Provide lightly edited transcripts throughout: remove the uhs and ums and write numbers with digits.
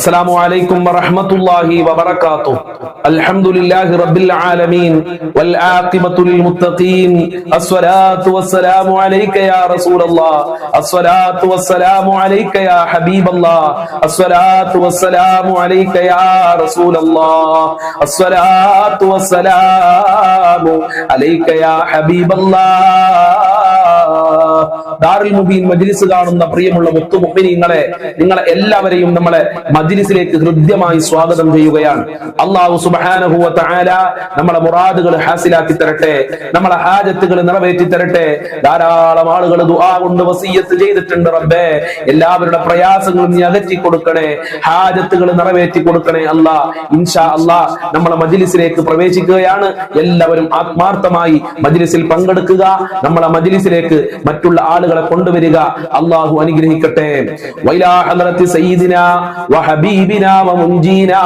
السلام عليكم ورحمة الله وبركاته. الحمد لله رب العالمين والعاقبة للمتقين. الصلاة والسلام عليك يا رسول الله. الصلاة والسلام عليك يا حبيب الله. الصلاة والسلام عليك يا رسول الله. الصلاة والسلام عليك يا حبيب الله. ദാറുൽ മുബീൻ മജ്ലിസ് കാണുന്ന പ്രിയമുള്ള മുത്തു മുഅ്മിനീങ്ങളെ, നിങ്ങളെ എല്ലാവരെയും നമ്മളെ മജ്ലിസിലേക്ക് ഹൃദ്യമായി സ്വാഗതം ചെയ്യുകയാണ്. അല്ലാഹു സുബ്ഹാനഹു വ തആല നമ്മളെ മുറാദുകൾ ഹാസിലാക്കി തരട്ടെ, നമ്മളെ ഹാജത്തുകൾ നിറവേറ്റി തരട്ടെ. ധാരാളം ആളുകൾ ദുആ കൊണ്ട് വസിയ്യത്ത് ചെയ്തിട്ടുണ്ട്. റബ്ബേ, എല്ലാവരുടെ പ്രയാസങ്ങളും നീ അകറ്റി കൊടുക്കണേ, ഹാജത്തുകൾ നിറവേറ്റി കൊടുക്കണേ അല്ലാ. ഇൻഷാ അല്ലാ നമ്മളെ മജ്ലിസിലേക്ക് പ്രവേശിക്കുകയാണ്. എല്ലാവരും ആത്മാർത്ഥമായി മജ്ലിസിൽ പങ്കെടുക്കുക. നമ്മളെ മജ്ലിസിലേക്ക് മറ്റുള്ള ആളുകളെ കൊണ്ടുവരിക. അല്ലാഹു അനുഗ്രഹിക്കട്ടെ. വൈലാ ഹളറത്തി സയ്യിദിനാ വഹബീബിനാ വമുൻജീനാ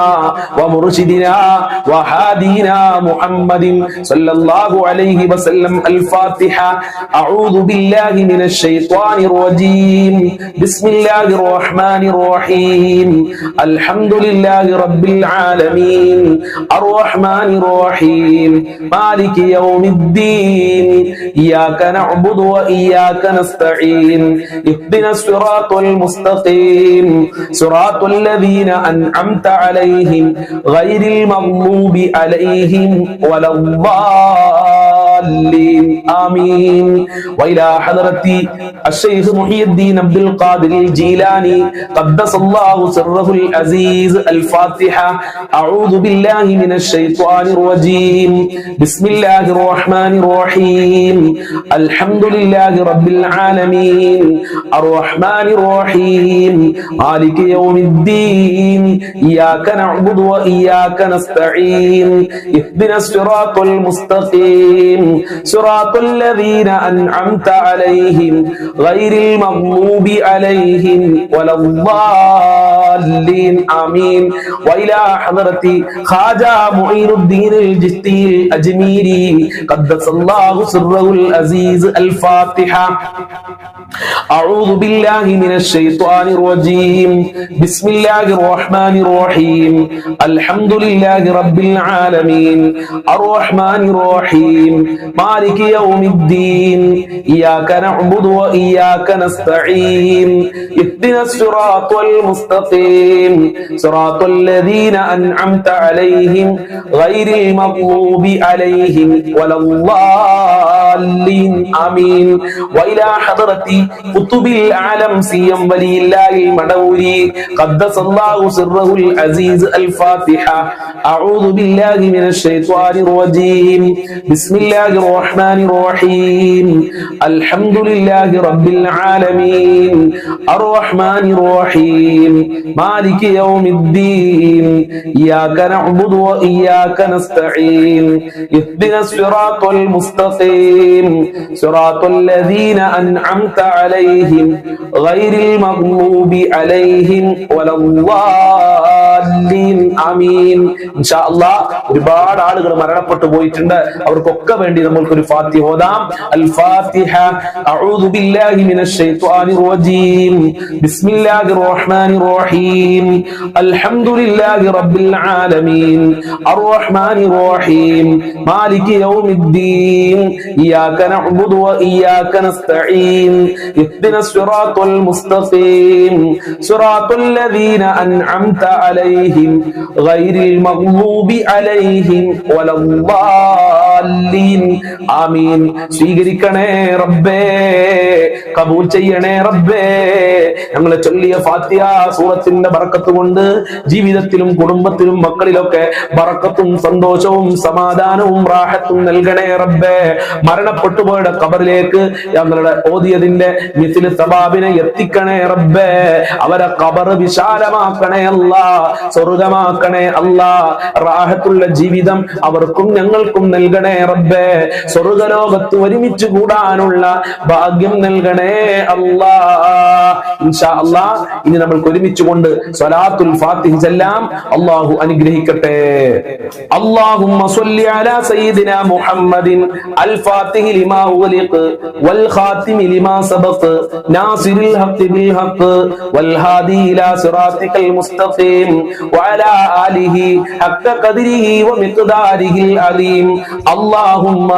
വമുർശിദിനാ വഹാദീനാ മുഹമ്മദിൻ സല്ലല്ലാഹു അലൈഹി വസല്ലം. അൽ ഫാത്തിഹ. അഊദു ബില്ലാഹി മിനശ് ശൈത്വാനിർ റജീം. ബിസ്മില്ലാഹിർ റഹ്മാനിർ റഹീം. അൽഹംദുലില്ലാഹി റബ്ബിൽ ആലമീൻ അർറഹ്മാനിർ റഹീം മാലികി യൗമിദ്ദീൻ. ഇയ്യാക നഅ്ബുദു وإياك نستعين. اهدنا الصراط المستقيم صراط الذين أنعمت عليهم غير المغضوب عليهم ولا الضالين. آمين. وإلى حضرة الشيخ محي الدين عبد القادر الجيلاني قدس الله سره العزيز. الفاتحة. أعوذ بالله من الشيطان الرجيم. بسم الله الرحمن الرحيم. الحمد لله رب العالمين الرحمن الرحيم مالك يوم الدين. إياك نعبد وإياك نستعين. اهدنا الصراط المستقيم صراط الذين أنعمت عليهم غير المغضوب عليهم ولا الضالين. آمين. وإلى حضرة خواجة معين الدين الجشتي الأجميري قدس الله سره العزيز. الفاتحة. أعوذ بالله من الشيطان الرجيم. بسم الله الرحمن الرحيم. الحمد لله رب العالمين الرحمن الرحيم مالك يوم الدين. إياك نعبد وإياك نستعين. اهدنا الصراط المستقيم صراط الذين أنعمت عليهم غير المغضوب عليهم ولا الضالين. آمين. وإلى حضرة قطب العالم سيم ولي الله المدوري قدس الله سره العزيز. الفاتحة. أعوذ بالله من الشيطان الرجيم. بسم الله الرحمن الرحيم. الحمد لله رب العالمين الرحمن الرحيم مالك يوم الدين. إياك نعبد وإياك نستعين. اهدنا الصراط المستقيم صراط الذين أنعمت عليهم غير المغضوب عليهم ولا الضالين. آمين. إن شاء الله ഒരുപാട് ആളുകൾ മരണപ്പെട്ടു പോയിട്ടുണ്ട്. അവർക്കൊക്കെ വേണ്ടി നമ്മൾക്ക് ഒരു ഫാത്തിഹ ഓതാം. അൽ ഫാത്തിഹ. അഊദു ബില്ലാഹി മിനശ് ശൈത്വാനിർ റജീം. ബിസ്മില്ലാഹിർ റഹ്മാനിർ റഹീം. അൽഹംദുലില്ലാഹി റബ്ബിൽ ആലമീൻ അർറഹ്മാനിർ റഹീം മാലികി യൗമിദ്ദീൻ. ഇയ്യാക നഅ്ബുദു وإياك نستعين. اهدنا الصراط المستقيم صراط الذين أنعمت عليهم غير المغضوب عليهم ولا الضالين. آمين. സ്വീകരിക്കണേ റബ്ബേ, കബൂൽ ചെയ്യണേ റബ്ബേ. ഞങ്ങളെ ചൊല്ലിയ ഫാത്തിഹ സൂറത്തിന്റെ ബറക്കത്ത് കൊണ്ട് ജീവിതത്തിലും കുടുംബത്തിലും മക്കളിലൊക്കെ ബറക്കത്തും സന്തോഷവും സമാധാനവും റാഹത്തും നൽകണേ റബ്ബേ. മരണപ്പെട്ടു പോയുടെ ഖബറിലേക്ക് ഞങ്ങളുടെ ഓതിയതിന്റെ മിസ്ലി സബാബിനെ എത്തിക്കണേ റബ്ബേ. അവരെ ഖബർ വിശാലമാക്കണേ അല്ലാ, സ്വർഗമാക്കണേ അല്ലാ. റാഹത്തുള്ള ജീവിതം അവർക്കും ഞങ്ങൾക്കും നൽകണേ റബ്ബേ. സ്വർഗ്ഗലോകത്ത് ഒരുമിച്ച് കൂടാനുള്ള ഭാഗ്യം നൽകണേ അല്ലാ. ഇൻഷാ അല്ലാഹ് ഇനി നമ്മൾക്ക് ഒരുമിച്ചുകൊണ്ട് സ്വലാത്തുൽ ഫാത്തിഹ ചൊല്ലാം. അല്ലാഹു അനുഗ്രഹിക്കട്ടെ. അല്ലാഹുമ്മ സ്വല്ലി അലാ സയ്യിദിനാ മുഹമ്മദിൻ അൽ ഫാത്തിഹി ലിമാ ഉഗ്ലിഖ് വൽ ഖാതിമി ലിമാ സബഖ് നാസിറിൽ ഹഖ് ബിൽ ഹഖ് വൽ ഹാദി ഇലാ സിറാത്തിക്കൽ മുസ്തഖീം വഅലാ ആലിഹി ഹഖ്ക ഖദ്രിഹി വമിഖ്ദാരിഹിൽ അലീം. അല്ലാഹുമ്മ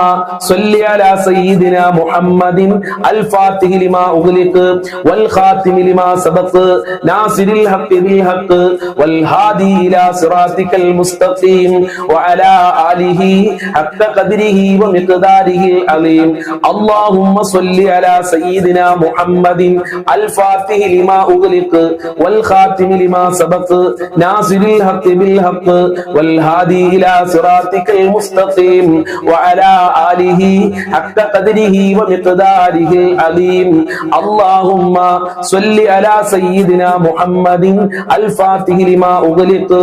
സ്വല്ലി അലാ സയ്യിദിനാ മുഹമ്മദിൻ അൽ ഫാത്തിഹി ലിമാ ഉഗ്ലിഖ് വൽ ഖാതിമി ലിമാ സബഖ് നാസിറിൽ ഹഖ് ബിൽ ഹഖ് വൽ ഹാദി ഇലാ സിറാത്തിക്കൽ മുസ്തഖീം വഅലാ ആലിഹി ഹഖ്ക ഖദ്രിഹി വമിഖ്ദാരിഹിൽ അലീം. അല്ലാഹുമ്മ സ്വല്ലി അലാ സയ്യിദിനാ മുഹമ്മദിൻ അൽ ഫാത്തിഹി ലിമാ ഉഗ്ലിഖ് വൽ ഖാതിമി ലിമാ സബഖ് നാസിറിൽ ഹഖ് ബിൽ ഹഖ് വൽ ഹാദി ഇലാ സിറാത്തിക്കൽ മുസ്തഖീം വഅലാ ആലിഹി ഹഖ്ക ഖദ്രിഹി വമിഖ്ദാരിഹിൽ അലീം. അല്ലാഹുമ്മ സ്വല്ലി അലാ സയ്യിദിനാ മുഹമ്മദിൻ അൽ ഫാത്തിഹി ലിമാ ഉഗ്ലിഖ്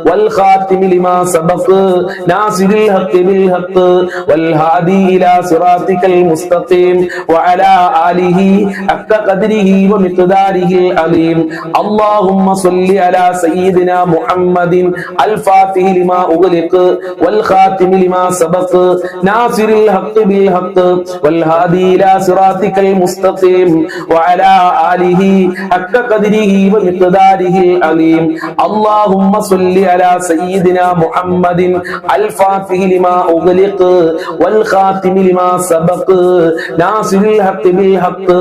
വൽ ഖാതിമി ലിമാ സബഖ് നാസിറിൽ ഹഖ് ബിൽ ഹഖ് വൽ ഹാദി ഇലാ സിറാത്തിക്കൽ മുസ്തഖീം വഅലാ ആലിഹി ഹഖ്ക ഖദ്രിഹി വമിഖ്ദാരിഹിൽ അലീം. അല്ലാഹുമ്മ സ്വല്ലി അലാ സയ്യിദിനാ മുഹമ്മദിൻ അൽ ഫാത്തിഹി ലിമാ ഉഗ്ലിഖ് വൽ ഖാതിമി ലിമാ സബഖ് നാസിറിൽ ഹഖ് ബിൽ ഹഖ് വൽ ഹാദി ഇലാ സിറാത്തിക്കൽ മുസ്തഖീം വഅലാ ആലിഹി ഹഖ്ക ഖദ്രിഹി വമിഖ്ദാരിഹിൽ അലീം. അല്ലാഹുമ്മ സ്വല്ലി അലാ സയ്യിദിനാ മുഹമ്മദിൻ അൽ ഫാത്തിഹി ലിമാ ഉഗ്ലിഖ് വൽ ഖാതിമി ലിമാ സബഖ് നാസിറിൽ ഹഖ് ബിൽ ഹഖ്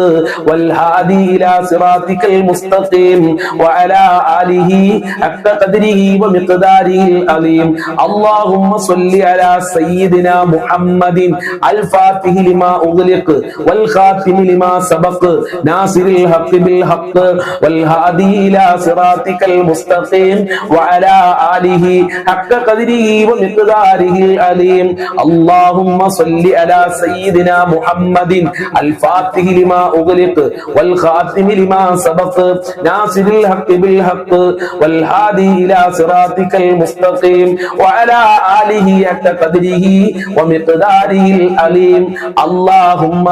വൽ ഹാദി ഇലാ സിറാത്തിക്കൽ മുസ്തഖീം വഅലാ ആലിഹി ഹഖ്ക ഖദ്രിഹി വമിഖ്ദാരിഹിൽ അലീം. അല്ലാഹുമ്മ സ്വല്ലി അലാ സയ്യിദിനാ മുഹമ്മദിൻ അൽ ഫാത്തിഹി ലിമാ ഉഗ്ലിഖ് വൽ ഖാതിമി ലിമാ സബഖ് നാസിറിൽ ഹഖ് ബിൽ ഹഖ് വൽ ഹാദി ഇലാ സിറാത്തിക്കൽ മുസ്തഖീം വഅലാ ആലിഹി ഹഖ്ക ഖദ്രിഹി വമിഖ്ദാരിഹിൽ അലീം. അല്ലാഹുമ്മ സ്വല്ലി അലാ സയ്യിദിനാ മുഹമ്മദിൻ അൽ ഫാത്തിഹി ലിമാ ഉഗ്ലിഖ് വൽ ഖാതിമി ലിമാ സബഖ് നാസിറിൽ ഹഖ് ബിൽ ഹഖ് വൽ ഹാദി ഇലാ സിറാത്തിക്കൽ മുസ്തഖീം വഅലാ ആലിഹി ഹഖ്ക ഖദ്രിഹി വമിഖ്ദാരിഹിൽ അലീം. അല്ലാഹുമ്മ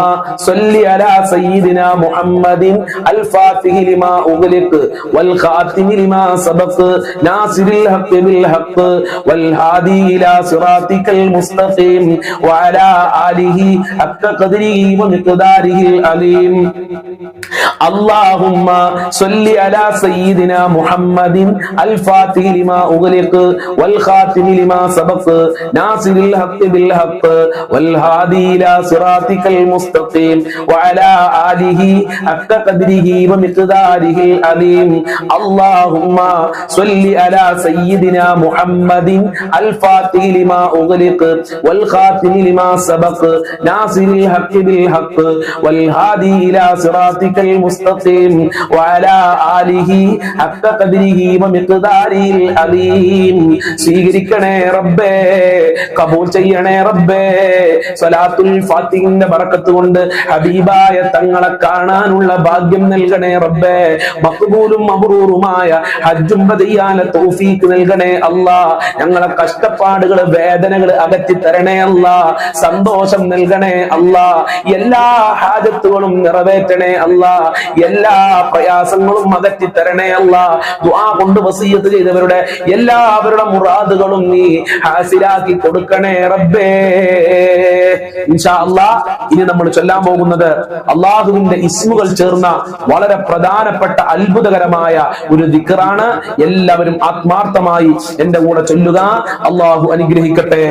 സ്വല്ലി അലാ സയ്യിദിനാ മുഹമ്മദിൻ അൽ ഫാത്തിഹി ലിമാ ഉഗ്ലിഖ് വൽ ഖാതിമി ലിമാ സബഖ് നാസിറിൽ ഹഖ് ബിൽ ഹഖ് വൽ ഹാദി ഇലാ സിറാത്തിക്കൽ മുസ്തഖീം വഅലാ ആലിഹി ഹഖ്ക ഖദ്രിഹി വമിഖ്ദാരിഹിൽ അലീം. അല്ലാഹുമ്മ സ്വല്ലി അലാ സയ്യിദിനാ മുഹമ്മദിൻ അൽ ഫാത്തിഹി ലിമാ ഉഗ്ലിഖ് വൽ ഖാതിമി ലിമാ സബഖ് നാസിറിൽ ഹഖ് ബിൽ ഹഖ് വൽ ഹാദി ഇലാ സിറാത്തിക്കൽ മുസ്തഖീം വഅലാ ആലിഹി ഹഖ്ക ഖദ്രിഹി വമിഖ്ദാരിഹിൽ അലീം. അല്ലാഹുമ്മ സ്വല്ലി അലാ സയ്യിദിനാ മുഹമ്മദിൻ അൽ ഫാത്തിഹി ലിമാ ഉഗ്ലിഖ് വൽ ഖാതിമി ലിമാ സബഖ് നാസിറിൽ ഹഖ് ബിൽ ഹഖ് വൽ ഹാദി ഇലാ സിറാത്തിക്കൽ മുസ്തഖീം വഅലാ ആലിഹി ഹഖ്ക ഖദ്രിഹി വമിഖ്ദാരിഹിൽ അലീം. സ്വീകരിക്കണേ റബ്ബേ, കബൂൽ ചെയ്യണേ റബ്ബേ. സ്വലാത്തുൽ ഫാത്തിഹിന്റെ ബറക്കത്ത് കൊണ്ട് ഹബീബായ തങ്ങളെ കാണാനുള്ള ഭാഗ്യം നൽകണേ റബ്ബേ. മഖ്ബൂലും മബ്റൂറുമായ ഹജ്ജും ചെയ്യാനുള്ള തൗഫീഖ് നൽകണേ അല്ലാ. ഞങ്ങളെ കഷ്ടപ്പാടുകൾ വേദനകൾ അകറ്റി തരണേ അല്ലാ. സന്തോഷം നൽകണേ അല്ലാ. എല്ലാ ഹാജത്തുകളും നിറവേറ്റണേ അല്ലാ. എല്ലാ പ്രയാസങ്ങളും അകറ്റി തരണേ അല്ലാ. ദുആ കൊണ്ട് വസിയത്ത് ചെയ്തവരുടെ എല്ലാവരുടെ മുറാദുകളും നീ ഹാസിലാക്കി കൊടുക്കണേ റബ്ബേ. ഇൻഷാ അല്ലാഹ് ഇനി നമ്മൾ ചൊല്ലാൻ പോകുന്നത് അല്ലാഹുവിന്റെ ഇസ്മുകൾ ചേർന്ന വളരെ പ്രധാനപ്പെട്ട അത്ഭുതകരമായ ഒരു ദിക്റാണ്. എല്ലാവരും ആത്മാർത്ഥമായി എന്റെ കൂടെ ചൊല്ലുക. അല്ലാഹു അനുഗ്രഹിക്കട്ടെ.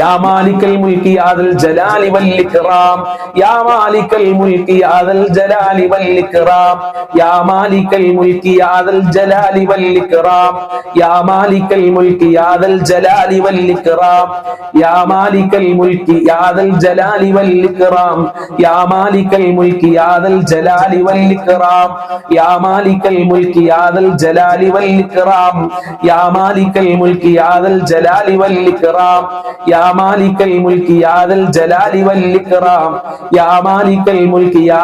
യാ മാലിക്കൽ മുൽക്കി യാദൽ ജലാലി വൽ ഇക്റാം, യാ മാലിക്കൽ മുൽക്കി യാദൽ ജലാലി വൽ ഇക്റാം, യാ മാലിക്കൽ മുൽക്കി യാദൽ ജലാലി വൽ ഇക്റാം, യാ മാലിക്കൽ മുൽക്കി യാദൽ ജലാലി വൽ ഇക്റാം, യാ മാലിക്കൽ മുൽക്കി യാദൽ ജലാലി വൽ ഇക്റാം, യാ മാലിക്കൽ മുൽക്കി യാദൽ ജലാലി വൽ ഇക്റാം, യാ മാലിക്കൽ മുൽക്കി യാദൽ ജലാലി വൽ ഇക്റാം, യാ മാലിക്കൽ മുൽക്കി യാദൽ ജലാലി വൽ ഇക്റാം, യാ മാലിക്കൽ മുൽക്കി യാദൽ ജലാലി വൽ ഇക്റാം, യാ മാലിക്കൽ മുൽക്കി യാ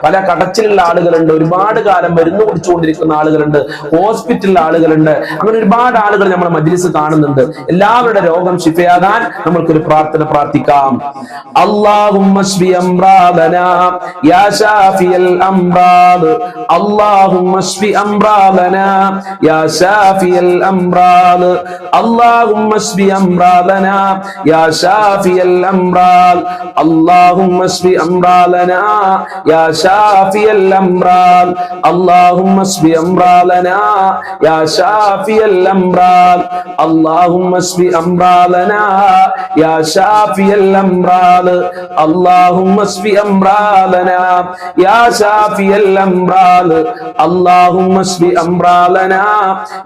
പല കടച്ചിലുള്ള ആളുകളുണ്ട്, ഒരുപാട് കാലം മരുന്ന് കുടിച്ചുകൊണ്ടിരിക്കുന്ന ആളുകളുണ്ട്, ഹോസ്പിറ്റലിലെ ആളുകളുണ്ട്. അങ്ങനെ ഒരുപാട് ആളുകൾ നമ്മുടെ മജ്ലിസ് കാണുന്നുണ്ട്. എല്ലാവരുടെ രോഗം ശിഫയാകാൻ നമ്മൾക്കൊരു പ്രാർത്ഥന പ്രാർത്ഥിക്കാം. അല്ലാഹുമ്മ ശ്ഫി അംറാദനാ യാ ശാഫിയൽ അംറാദ്. അല്ലാഹുമ്മ ശ്ഫി അംറാദനാ യാ ശാഫിയൽ അംറാദ്. അല്ലാഹുമ്മ ശ്ഫി അംറാദനാ യാ ശാഫിയൽ അംറാദ്. അല്ലാഹുമ്മ ശ്ഫി അംറാദനാ യാ ശാഫിയൽ അംറാദ്. അല്ലാഹുമ്മ ശ്ഫി അംറാദനാ യാ ശാഫിയൽ അംറാദ്. അല്ലാഹുമ്മ ശ്ഫി അംറാദനാ യാ ശാഫിയൽ അംറാദ്. അല്ലാഹുമ്മ ശ്ഫി അംറാദനാ യാ ശാഫിയൽ അംറാദ്. അല്ലാഹുമ്മ ശ്ഫി അംറാദനാ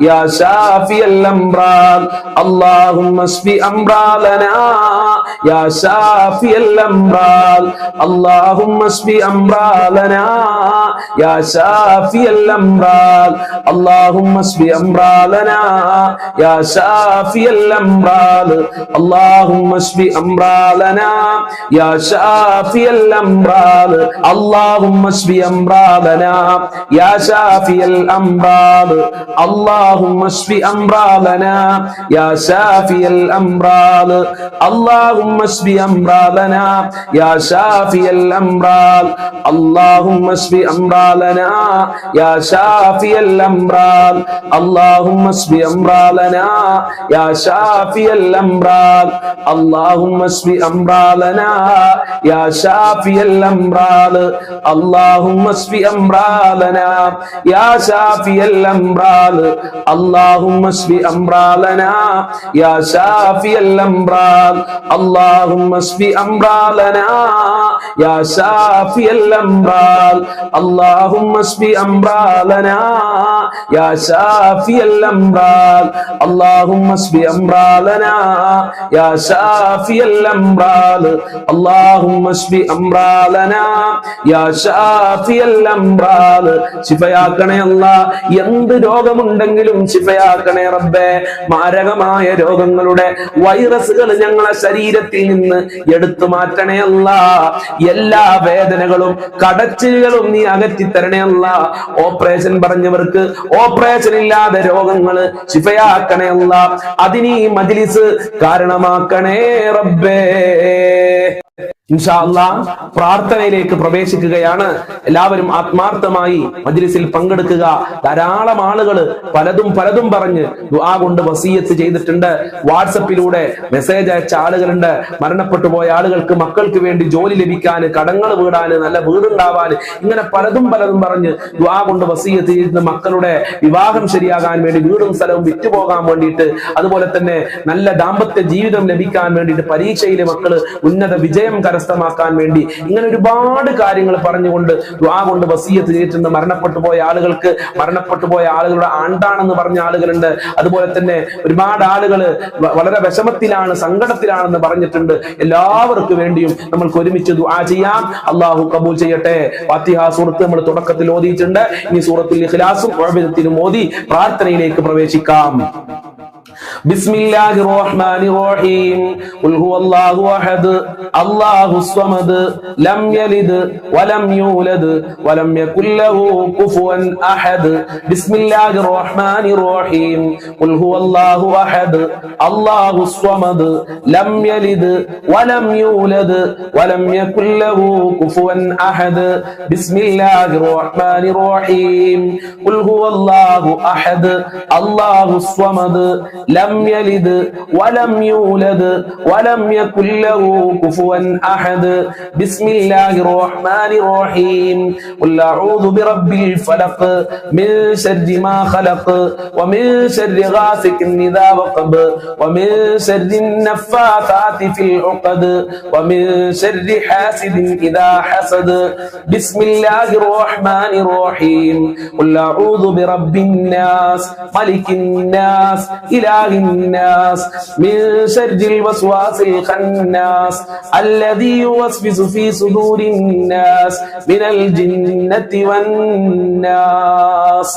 യാ ശാഫിയൽ അംറാദ്. അല്ലാഹുമ്മ ശ്ഫി അംറാദനാ യാ ശാഫിയൽ അംറാദ്. അല്ലാഹുമ്മ ശ്ഫി അംറാദനാ യാ ശാഫിയൽ അംറാദ്. അല്ലാഹുമ്മ ശ്ഫി അംറാദനാ യാ ശാഫിയൽ അംറാദ്. അല്ലാഹുമ്മ ശ്ഫി അംറാദനാ യാ ശാഫിയൽ അംറാദ്. അല്ലാഹുമ്മ ശ്ഫി അംറാദനാ യാ ശാഫിയൽ അംറാദ്. അല്ലാഹുമ്മ ശ്ഫി അംറാദനാ യാ ശാഫിയൽ അംറാദ്. അല്ലാഹുമ്മ ശ്ഫി അംറാദനാ യാ ശാഫിയൽ അംറാദ്. അല്ലാഹുമ്മ ശ്ഫി അംറാദനാ യാ ശാഫിയൽ അംറാദ്. അല്ലാഹുമ്മ ശ്ഫി അംറാദനാ യാ ശാഫിയൽ അംറാദ്. അല്ലാഹുമ്മ ശ്ഫി അംറാദനാ യാ ശാഫിയൽ അംറാദ്. അല്ലാഹുമ്മ ശ്ഫി അംറാദനാ യാ ശാഫിയൽ അംറാദ്. അല്ലാഹുമ്മ ശ്ഫി അംറാദനാ യാ ശാഫിയൽ അംറാദ്. അല്ലാഹുമ്മ ശ്ഫി അംറാദനാ യാ ശാഫിയൽ അംറാദ്. അല്ലാഹുമ്മ ശ്ഫി അംറാദനാ യാ ശാഫിയൽ അംറാദ്. അല്ലാഹുമ്മ ശ്ഫി അംറാദനാ യാ ശാഫിയൽ അംറാദ്. അല്ലാഹുമ്മ ശ്ഫി അംറാദനാ യാ ശാഫിയൽ അംറാദ്. ശിഫയാക്കണേ അല്ലാ. എന്ത് രോഗമുണ്ടെങ്കിലും ശിഫയാക്കണേ റബ്ബേ. മാരകമായ രോഗങ്ങളുടെ വൈറസുകൾ ഞങ്ങളെ ശരീരത്തിൽ നിന്ന് എടുത്തു മാറ്റണേ അല്ലാ. എല്ലാ വേദനകളും കടച്ചിലുകളും നീ അകറ്റി തരണേ അല്ലാ. ഓപ്പറേഷൻ പറഞ്ഞവർക്ക് ഓപ്പറേഷൻ ഇല്ലാതെ രോഗങ്ങള് ശിഫയാക്കണേ അല്ലാ. അതിന് ഈ മജ്ലിസ് കാരണമാക്കണേ റബ്ബേ. ഇൻഷാ അല്ലാഹ് പ്രാർത്ഥനയിലേക്ക് പ്രവേശിക്കുകയാണ്. എല്ലാവരും ആത്മാർത്ഥമായി മജ്ലിസിൽ പങ്കെടുക്കുക. ധാരാളം ആളുകൾ പലതും പറഞ്ഞ് ദുആ കൊണ്ട് വസിയത്ത് ചെയ്തിട്ടുണ്ട്. വാട്സപ്പിലൂടെ മെസ്സേജ് അയച്ച ആളുകളുണ്ട്. മരണപ്പെട്ടു പോയ ആളുകൾക്ക് മക്കൾക്ക് വേണ്ടി ജോലി ലഭിക്കാൻ, കടങ്ങൾ വീടാന്, നല്ല വീടുണ്ടാവാൻ, ഇങ്ങനെ പലതും പറഞ്ഞ് ദുആ കൊണ്ട് വസിയത്ത് ചെയ്തിരുന്ന മക്കളുടെ വിവാഹം ശരിയാകാൻ വേണ്ടി, വീടും സ്ഥലവും വിറ്റുപോകാൻ വേണ്ടിയിട്ട്, അതുപോലെ തന്നെ നല്ല ദാമ്പത്യ ജീവിതം ലഭിക്കാൻ വേണ്ടിയിട്ട്, പരീക്ഷയിലെ മക്കള് ഉന്നത വിജയം കരസ്ഥമാക്കാൻ വേണ്ടി, ഇങ്ങനെ ഒരുപാട് കാര്യങ്ങൾ പറഞ്ഞുകൊണ്ട് ദുആ കൊണ്ട് വസിയത്ത് ചെയ്തിട്ടുണ്ട്. മരണപ്പെട്ടു പോയ ആളുകളുടെ ആണ്ടാണെന്ന് പറഞ്ഞ ആളുകളുണ്ട്. അതുപോലെ തന്നെ ഒരുപാട് ആളുകൾ വളരെ വിഷമത്തിലാണ്, സങ്കടത്തിലാണെന്ന് പറഞ്ഞിട്ടുണ്ട്. എല്ലാവർക്കും വേണ്ടിയും നമ്മൾക്ക് ഒരുമിച്ച് ദുആ ചെയ്യാം. അല്ലാഹു കബൂൽ ചെയ്യട്ടെ. ഫാത്തിഹ സൂറത്ത് നമ്മൾ തുടക്കത്തിൽ ഓതിയിട്ടുണ്ട്. ഇനി സൂറത്തുൽ ഇഖ്ലാസും മുഅവ്വിദത്തിനും ഓതി പ്രാർത്ഥനയിലേക്ക് പ്രവേശിക്കാം. ബിസ്മില്ലാഹിർ റഹ്മാനിർ റഹീം. ഖുൽ ഹുവല്ലാഹു അഹദ് അല്ലാഹുസ് സ്വമദ് ലം യലിദ് വലം യൂലദ് വലം യകുൽ ലഹു കുഫുവൻ അഹദ്. ബിസ്മില്ലാഹിർ റഹ്മാനിർ റഹീം. ഖുൽ ഹുവല്ലാഹു അഹദ് അല്ലാഹുസ് സ്വമദ് ലം യലിദ് വലം യൂലദ് വലം യകുൽ ലഹു കുഫുവൻ അഹദ്. ബിസ്മില്ലാഹിർ റഹ്മാനിർ റഹീം. ഖുൽ ഹുവല്ലാഹു അഹദ് അല്ലാഹുസ് സ്വമദ് ലം യലിദ് വലം യൂലദ് വലം യകുൽ ലഹു കുഫുവൻ അഹദ്. ബിസ്മില്ലാഹിർ റഹ്മാനിർ റഹീം. ഖുൽ അഊദു ബിറബ്ബിൽ ഫലഖ് മിൻ ശർരി മാ ഖലഖ് വമിൻ ശർരി ഗാസിഖിൻ ഇദാ വഖബ് വമിൻ ശർരി നഫ്ഫാതാതി ഫിൽ ഉഖദ് വമിൻ ശർരി ഹാസിദിൻ ഇദാ ഹസദ്. ബിസ്മില്ലാഹിർ റഹ്മാനിർ റഹീം. ഖുൽ അഊദു ബിറബ്ബിൻ നാസ് മലിക്കിൻ നാസ് ഇലാഹിൻ നാസ് മിൻ ശർരിൽ വസ്വാസിൽ ഖന്നാസ് الذي يوسوس في صدور الناس من الجنة والناس.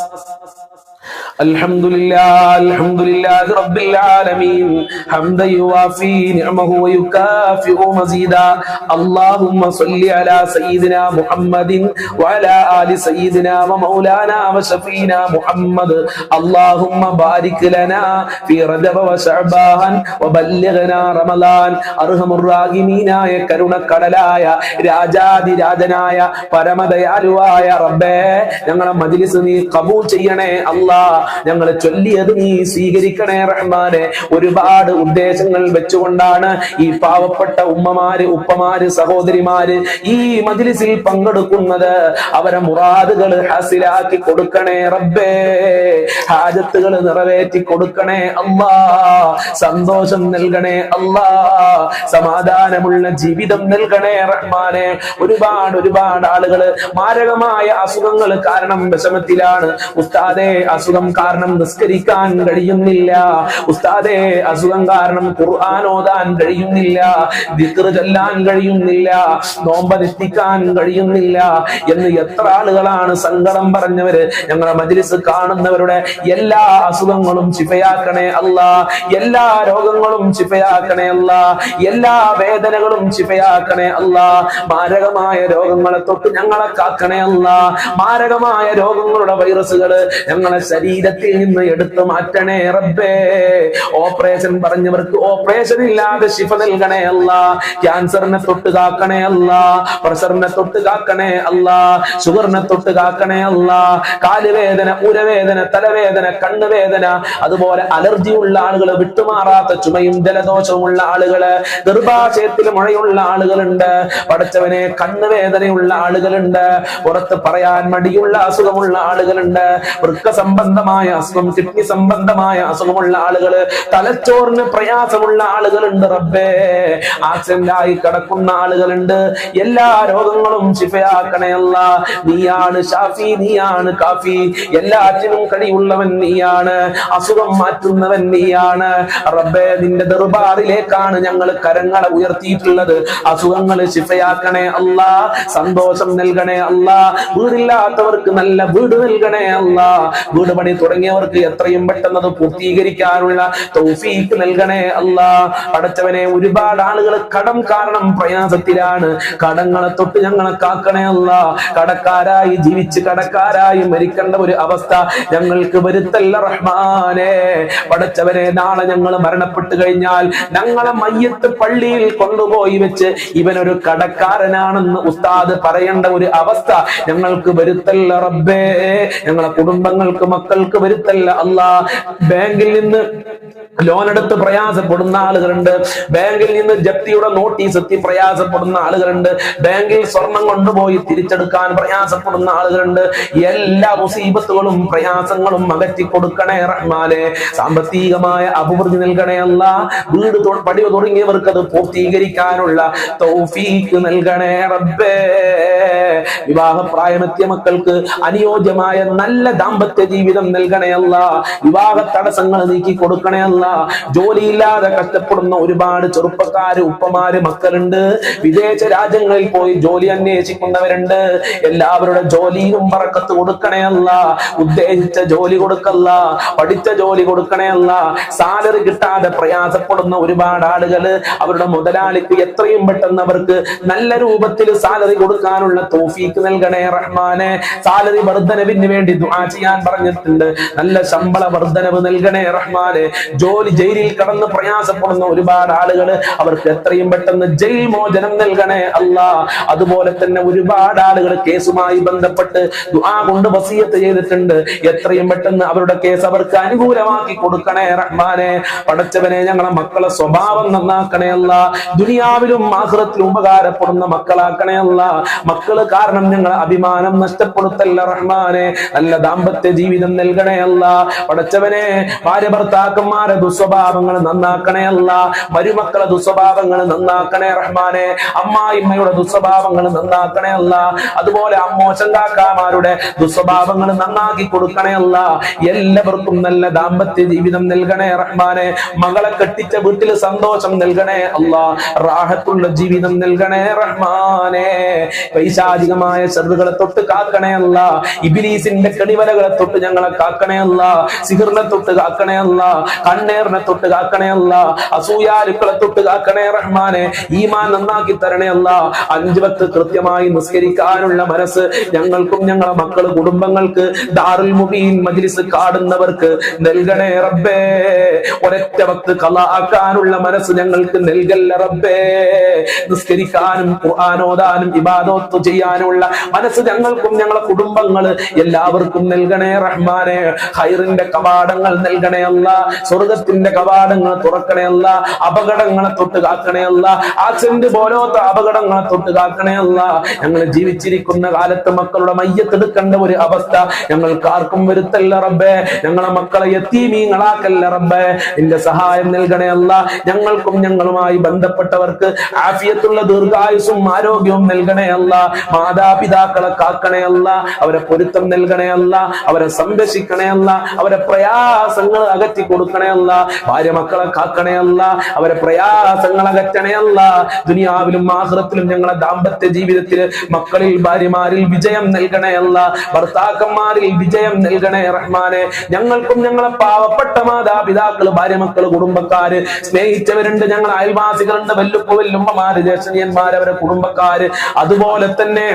الحمد لله رب العالمين حمدا يوافي نعمه ويكافئ مزيدا اللهم صل على سيدنا محمد وعلى آل سيدنا ومولانا وشفينا محمد اللهم بارك لنا في رجب وشعبان وبلغنا رمضان أرحم الراحمين കരുണക്കടലായ രാജാതിരാജനായ പരമദയാലുവായ റബ്ബേ ഞങ്ങളുടെ മജ്‌ലിസ് നീ ഖബൂൽ ചെയ്യണേ അല്ലാഹ് ഞങ്ങൾ ചൊല്ലിയത് നീ സ്വീകരിക്കണേ റഹ്മാനെ ഒരുപാട് ഉദ്ദേശങ്ങൾ വെച്ചുകൊണ്ടാണ് ഈ പാവപ്പെട്ട ഉമ്മമാര് ഉപ്പമാര് സഹോദരിമാര് ഈ മജ്‌ലിസിൽ പങ്കെടുക്കുന്നത് അവരെ മുറാദുകൾ ഹാസിലാക്കി കൊടുക്കണേ റബ്ബേ ഹാജത്തുകൾ നിറവേറ്റി കൊടുക്കണേ അല്ലാഹ് സന്തോഷം നൽകണേ അല്ലാഹ് സമാധാനമുള്ള ജീവിതം നൽകണേ റഹ്മാനെ ഒരുപാട് ആളുകൾ മാരകമായ അസുഖങ്ങൾ കാരണം വിഷമത്തിലാണ് ഉസ്താദേ അസുഖം കാരണം നിസ്കരിക്കാൻ കഴിയുന്നില്ല ഉസ്താദേ അസുഖം കാരണം ഖുർആൻ ഓതാൻ കഴിയുന്നില്ല ദിക്ർ ചൊല്ലാൻ കഴിയുന്നില്ല നോമ്പ് അനുഷ്ഠിക്കാൻ കഴിയുന്നില്ല എന്ന് എത്ര ആളുകളാണ് സങ്കടം പറഞ്ഞവര് ഞങ്ങളുടെ മജ്‌ലിസ് കാണുന്നവരുടെ എല്ലാ അസുഖങ്ങളും ശിഫയാക്കണേ അല്ലാഹ് എല്ലാ രോഗങ്ങളും ശിഫയാക്കണേ അല്ലാഹ് എല്ലാ വേദനകളും ശിഫയാക്കണേ അല്ലാഹ് മാരകമായ രോഗങ്ങളെ തൊട്ട് ഞങ്ങളെ കാക്കണേ അല്ലാഹ് മാരകമായ രോഗങ്ങളുടെ വൈറസുകള് ഞങ്ങളെ ശരീരത്തിൽ നിന്ന് എടുത്തു മാറ്റണേ റബ്ബേ ഓപ്പറേഷൻ പറഞ്ഞവർക്ക് ഓപ്പറേഷൻ ഇല്ലാതെ ശിഫ നൽകണേ അല്ലാഹ് ക്യാൻസറിനെ തൊട്ട് കാക്കണേ അല്ലാഹ് പ്രഷറിനെ തൊട്ട് കാക്കണേ അല്ലാഹ് ഷുഗറിനെ തൊട്ട് കാക്കണേ അല്ലാഹ് കാലുവേദന ഉരവേദന തലവേദന കണ്ണുവേദന അതുപോലെ അലർജി ഉള്ള ആളുകൾ വിട്ടുമാറാത്ത ചുമയും ജലദോഷവും ഉള്ള ആളുകള് ഗർഭാശയത്തിൽ മുഴയുള്ള ആളുകളുണ്ട് പടച്ചവനെ കണ്ണുവേദനയുള്ള ആളുകളുണ്ട് പുറത്ത് പറയാൻ മടിയുള്ള അസുഖമുള്ള ആളുകളുണ്ട് വൃക്ക സംബന്ധമായ അസുഖം കിഡ്നി സംബന്ധമായ അസുഖമുള്ള ആളുകള് തലച്ചോറിന് പ്രയാസമുള്ള ആളുകളുണ്ട് റബ്ബേ ആക്സിഡന്റ് ആയി കിടക്കുന്ന ആളുകളുണ്ട് എല്ലാ രോഗങ്ങളും ശിഫയാക്കണേ അല്ലാഹ് നീയാണ് ഷാഫി നീയാണ് കാഫി എല്ലാറ്റിനും കഴിവുള്ളവൻ നീയാണ് അസുഖം മാറ്റുന്നവൻ നീയാണ് റബ്ബേ നിന്റെ ദർബാറിലേക്കാണ് ഞങ്ങൾ കരങ്ങളെ ഉയർത്തിയിട്ടുള്ളത് അസുഖങ്ങൾ ശിഫയാക്കണേ അല്ലാഹ് സന്തോഷം നൽകണേ അല്ലാഹ് വീടില്ലാത്തവർക്ക് നല്ല വീട് നൽകണേ അല്ലാഹ് വീട് പണി തുടങ്ങിയവർക്ക് എത്രയും പെട്ടെന്ന് അത് പൂർത്തീകരിക്കാനുള്ള തൗഫീഖ് നൽകണേ അല്ലാഹ് പടച്ചവനെ ഒരുപാട് ആളുകൾ കടം കാരണം പ്രയാസത്തിലാണ് കടങ്ങളെ തൊട്ട് ഞങ്ങളെ കാക്കണേ അല്ലാഹ് കടക്കാരായി ജീവിച്ച് കടക്കാരായി മരിക്കേണ്ട ഒരു അവസ്ഥ ഞങ്ങൾക്ക് വരുത്തല്ല റഹ്മാനെ പടച്ചവനെ നാളെ ഞങ്ങൾ മരണപ്പെട്ടു കഴിഞ്ഞാൽ ഞങ്ങളെ മയ്യത്ത് പള്ളിയിൽ കൊണ്ടുപോയി വെച്ച് ഇവനൊരു കടക്കാരനാണെന്ന് ഉസ്താദ് പറയേണ്ട ഒരു അവസ്ഥ ഞങ്ങൾക്ക് വരുത്തല്ല റബ്ബേ ഞങ്ങളെ കുടുംബങ്ങൾക്ക് മക്കൾക്ക് വരുത്തല്ല അല്ലാഹ് ബാങ്കിൽ നിന്ന് ലോൺ എടുത്ത് പ്രയാസപ്പെടുന്ന ആളുകളുണ്ട് ബാങ്കിൽ നിന്ന് ജപ്തിയുടെ നോട്ടീസ് എത്തി പ്രയാസപ്പെടുന്ന ആളുകളുണ്ട് ബാങ്കിൽ സ്വർണം കൊണ്ടുപോയി തിരിച്ചെടുക്കാൻ പ്രയാസപ്പെടുന്ന ആളുകളുണ്ട് എല്ലാ മുസീബത്തുകളും പ്രയാസങ്ങളും അകറ്റി കൊടുക്കണേ റഹ്മാനെ സാമ്പത്തികമായ അഭിവൃദ്ധി നൽകണേ അല്ലാഹ് വീട് പണി തുടങ്ങിയവർക്ക് അത് പൂർത്തീകരിക്കാനുള്ള തൗഫീഖ് നൽകണേ റബ്ബേ വിവാഹപ്രായമെത്തിയ മക്കൾക്ക് അനുയോജ്യമായ നല്ല ദാമ്പത്യ ജീവിതം നൽകണേ അല്ലാഹ് വിവാഹ തടസ്സങ്ങൾ നീക്കി കൊടുക്കണേ അല്ലാഹ് ജോലിയില്ലാതെ കഷ്ടപ്പെടുന്ന ഒരുപാട് ചെറുപ്പക്കാര് ഉപ്പമാര് മക്കളുണ്ട് വിദേശ രാജ്യങ്ങളിൽ പോയി ജോലി അന്വേഷിക്കുന്നവരുണ്ട് എല്ലാവരുടെ ജോലിയിലും ബറക്കത്ത് കൊടുക്കണേ അല്ലാഹ് ഉദ്ദേശിച്ച ജോലി കൊടുക്കല്ല പഠിച്ച ജോലി കൊടുക്കണേ അല്ലാഹ് സാലറി കിട്ടാതെ പ്രയാസപ്പെടുന്ന ഒരുപാട് ആളുകള് അവരുടെ മുതലാളിക്ക് എത്രയും പെട്ടെന്ന് അവർക്ക് നല്ല രൂപത്തിൽ സാലറി കൊടുക്കാനുള്ള തൗഫീഖ് നൽകണേ റഹ്മാനെ സാലറി വർധനവിന് വേണ്ടി ദുആ ചെയ്യാൻ പറഞ്ഞിട്ടുണ്ട് നല്ല ശമ്പള വർധനവ് നൽകണേ റഹ്മാനെ ജോലി ജയിലിൽ കടന്ന് പ്രയാസപ്പെടുന്ന ഒരുപാട് ആളുകൾ അവർക്ക് എത്രയും പെട്ടെന്ന് ജയിൽ മോചനം നൽകണേ അല്ലാഹ് അതുപോലെ തന്നെ ഒരുപാട് ആളുകൾ കേസുമായി ബന്ധപ്പെട്ട് ദുആ കൊണ്ട് വസിയത്ത് ചെയ്തിട്ടുണ്ട് എത്രയും പെട്ടെന്ന് അവരുടെ കേസ് അവർക്ക് അനുകൂലമാക്കി കൊടുക്കണേ റഹ്മാനെ പടച്ചവനെ ഞങ്ങളെ മക്കളെ സ്വഭാവം നന്നാക്കണേ അല്ലാഹ് ദുനിയാവിലും ആഖിറത്തിലും ഉപകാരപ്പെടുന്ന മക്കളാക്കണേ അല്ലാഹ് മക്കള് കാരണം ഞങ്ങളെ അഭിമാനം നഷ്ടപ്പെടുത്തല്ല റഹ്മാനെ നല്ല ദാമ്പത്യ ജീവിതം നൽകണേ അല്ലാഹ് പടച്ചവനെ ഭാര്യ ഭർത്താക്കന്മാരെ ദുസ്വഭാവങ്ങൾ നന്നാക്കണേ അല്ല, മരുമക്കളെ ദുസ്വഭാവങ്ങൾ നന്നാക്കണേ റഹ്മാനെ, അമ്മായിമ്മയുടെ ദുസ്വഭാവങ്ങൾ നന്നാക്കണേ അല്ല, അതുപോലെ അമ്മോശങ്കാക്കാമാരുടെ ദുസ്വഭാവങ്ങൾ നന്നാക്കി കൊടുക്കണേ അല്ല. എല്ലാവർക്കും നല്ല ദാമ്പത്യ ജീവിതം നൽകണേ റഹ്മാനെ, മകളെ കെട്ടിച്ച വീട്ടിൽ സന്തോഷം നൽകണേ അല്ല, റാഹത്തുള്ള ജീവിതം നൽകണേ റഹ്മാനെ. പൈശാചികമായ ശർറുകളെ തൊട്ട് കാക്കണേ അല്ല, ഇബ്ലീസിന്റെ കെണിവലകളെ തൊട്ട് ഞങ്ങളെ കാക്കണേ അല്ല, സിഹിറിനെ തൊട്ട് കാക്കണേ അല്ല, കണ്ണേറിനെ തൊട്ട് കാക്കണേ അല്ല, അസൂയാലുക്കളെ തൊട്ട് കാക്കണേ റഹ്മാനെ. ഈമാൻ നന്നാക്കി തരണേ അല്ല. 5 വക്ത് കൃത്യമായി നിസ്കരിക്കാനുള്ള മനസ്സ് ഞങ്ങൾക്കും ഞങ്ങളെ മക്കള് കുടുംബങ്ങൾക്ക് ദാറുൽ മുബീൻ മജ്ലിസ് കാണുന്നവർക്ക് നൽകണേ റബ്ബേ. ഒരൊറ്റ വക്ത് ഖളാ ആക്കാനുള്ള മനസ്സ് ഞങ്ങൾക്ക് നൽകല്ല റബ്ബേ. നിസ്കരിക്കാനും ഖുർആൻ ഓതാനും ഇബാദത്ത് ചെയ്യാനുള്ള മനസ്സ് ഞങ്ങൾക്കും ഞങ്ങളെ കുടുംബങ്ങള് എല്ലാവർക്കും നൽകണേ റഹ്മാനെ. ഖൈറിന്റെ കവാടങ്ങൾ നൽകണേ അല്ല, സ്വർഗത്തിന്റെ കവാടങ്ങൾ തുറക്കണേ അല്ല, അപകടങ്ങളെ തൊട്ട് കാക്കണേ അല്ല, ആക്സിഡന്റ് പോലത്തെ അപകടങ്ങളെ തൊട്ട് കാക്കണേ അല്ല. ഞങ്ങൾ ജീവിച്ചിരിക്കുന്ന കാലത്ത് മക്കളുടെ മയ്യത്തെടുക്കേണ്ട ഒരു അവസ്ഥ ഞങ്ങൾക്ക് ആർക്കും വരുത്തല്ല റബ്ബേ. ഞങ്ങളെ മക്കളെ യതീമീങ്ങളാക്കല്ല റബ്ബേ. നിന്റെ സഹായം നൽകണേ അല്ല. ഞങ്ങൾക്കും ഞങ്ങളുമായി ബന്ധപ്പെട്ടവർക്ക് ആഫിയത്തുള്ള ദീർഘായുസ്സും ആരോഗ്യവും നൽകണേ അല്ല. മാതാപിതാക്കളെ കാക്കണേ അല്ല, അവരെ പൊരുത്തം നൽകണേ അല്ല, അവരെ സംരക്ഷിക്കണേ അല്ല, അവരെ പ്രയാസങ്ങൾ അകറ്റി കൊടുക്കണേ അല്ല. ഭാര്യ മക്കളെ കാക്കണേ അല്ല, അവരെ പ്രയാസങ്ങൾ അകറ്റണേ അല്ല. ദുനിയാവിലും ആഖിറത്തിലും ഞങ്ങളെ ദാമ്പത്യ ജീവിതത്തിൽ മക്കളിൽ ഭാര്യമാരിൽ വിജയം നൽകണേ അല്ല, ഭർത്താക്കന്മാരിൽ വിജയം നൽകണേ റഹ്മാനെ. ഞങ്ങൾക്കും ഞങ്ങളെ പാവപ്പെട്ട മാതാപിതാക്കള്, ഭാര്യമക്കള്, കുടുംബക്കാര്, സ്നേഹിച്ചവരുണ്ട്, ഞങ്ങളെ അയൽവാസികളുണ്ട്, വല്ലുപ്പമാര്, ജ്യേഷ്ഠന്മാര്, അവരെ കുടുംബക്കാര്. അതുപോലെ തന്നെ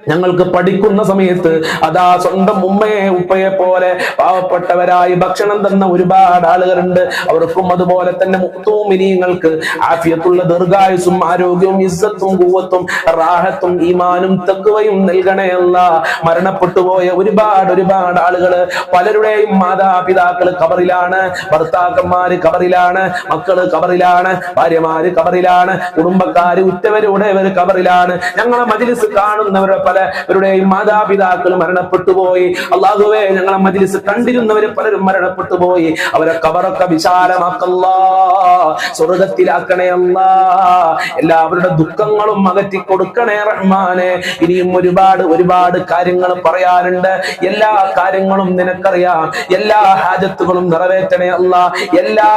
ഞങ്ങൾക്ക് പഠിക്കുന്ന സമയത്ത് അതാ സ്വന്തം ഉമ്മയെ ഉപ്പയെ പോലെ പാവപ്പെട്ടവരായി ഭക്ഷണം തന്ന ഒരുപാട് ആളുകളുണ്ട്. അവർക്കും അതുപോലെ തന്നെ മുഅ്മിനീങ്ങൾക്ക് ആഫിയത്തുള്ള ദീർഘായുസ്സും ആരോഗ്യവും ഇസ്സത്തും ഖുവത്തും റാഹത്തും ഈമാനും തഖ്വയും നൽകണേ അല്ലാ. മരണപ്പെട്ടു പോയ ഒരുപാട് ആളുകള്, പലരുടെയും മാതാപിതാക്കള് ഖബറിലാണ്, ഭർത്താക്കന്മാര് ഖബറിലാണ്, മക്കള് ഖബറിലാണ്, ഭാര്യമാര് ഖബറിലാണ്, കുടുംബക്കാര് ഉറ്റവരുടേവര് ഖബറിലാണ്. ഞങ്ങളെ മജ്ലിസ് കാണുന്നവരെ പലരുടെയും മാതാപിതാക്കൾ മരണപ്പെട്ടു പോയി. അല്ലാഹുവേ, ഞങ്ങളെ മജ്ലിസ് കണ്ടിരുന്നവര് പലരും മരണപ്പെട്ടു പോയി. അവരെ ഖബറൊക്കെ വിശാലമാക്കല്ലാ, സ്വർഗത്തിലാക്കണേ അല്ലാ. എല്ലാവരുടെ ദുഃഖങ്ങളും അകറ്റി കൊടുക്കണേ റഹ്മാനെ. ഇനിയും ഒരുപാട് കാര്യങ്ങൾ പറയാനുണ്ട്. എല്ലാ കാര്യങ്ങളും നിനക്കറിയാം. എല്ലാ ഹാജത്തുകളും നിറവേറ്റണേ അല്ലാ. എല്ലാ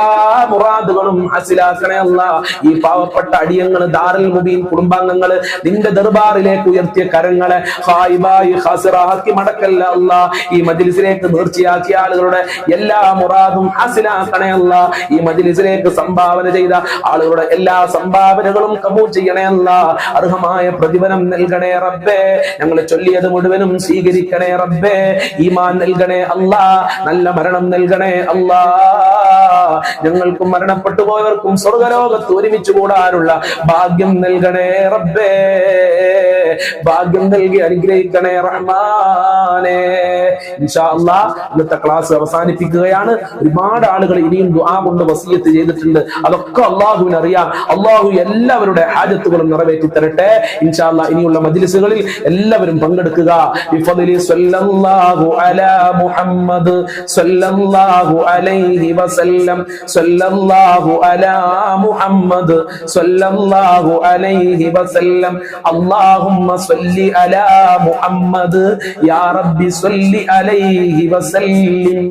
മുറാദുകളും ഹസിലാക്കണേ അല്ലാ. ഈ പാവപ്പെട്ട അടിയങ്ങള്, ദാറുൽ മുബീൻ കുടുംബാംഗങ്ങള് നിന്റെ ദർബാറിലേക്ക് ഉയർത്തിയ കരങ്ങളെ ഖായിബായി ഖാസിറാക്കി മടക്കല്ല അല്ലാ. ഈ മജ്ലിസിലേക്ക് നേർച്ചയാക്കിയ ആളുകളുടെ എല്ലാ മുറാദും ഹസിലാക്കണേ അല്ലാ. ഈ മജ്ലിസിലേക്ക് സംഭാവന ചെയ്ത ആളുകളുടെ എല്ലാ സംഭാവനകളും കബൂൽ ചെയ്യണേ അല്ലാ. അർഹമായ പ്രതിഫലം നൽകണേ റബ്ബേ. ഞങ്ങൾ ചൊല്ലിയത് മുഴുവനും സ്വീകരിക്കണേ റബ്ബേ. ഈമാൻ നൽകണേ അല്ലാ. നല്ല മരണം നൽകണേ അല്ലാ. ഞങ്ങൾക്കും മരണപ്പെട്ടു പോയവർക്കും സ്വർഗലോകത്ത് ഒരുമിച്ച് കൂടാനുള്ള ഭാഗ്യം നൽകണേ റബ്ബേ. ഭാഗ്യം നൽകി അനുഗ്രഹിക്കണേ റഹ്മാനേ. ഇൻഷാ അല്ലാഹ് ഇന്നത്തെ ക്ലാസ് അവസാനിപ്പിക്കുകയാണ്. ഒരുപാട് ആളുകൾ ഇനിയും ദുആ കൊണ്ട് വസിയത്ത് ചെയ്തിട്ടുണ്ട്. അതൊക്കെ അല്ലാഹുവിന് അറിയാം. അല്ലാഹു എല്ലാവരുടെ ഹാജത്തുകളും നിറവേറ്റി തരട്ടെ. ഇൻഷാ അല്ലാഹ് ഇനിയുള്ള മജ്ലിസുകളിൽ എല്ലാവരും പങ്കെടുക്കുക. ബിഫദ്ലി സ്വല്ലല്ലാഹു അലാ മുഹമ്മദ് സ്വല്ലല്ലാഹു അലൈഹി വസല്ലം സ്വല്ലല്ലാഹു അലാ മുഹമ്മദ് സ്വല്ലല്ലാഹു അലൈഹി വസല്ലം. അല്ലാഹുമ്മ സ്വല്ലി അലാ മുഹമ്മദ് യാ റബ്ബി സ്വല്ലി അലൈഹി വസല്ലം.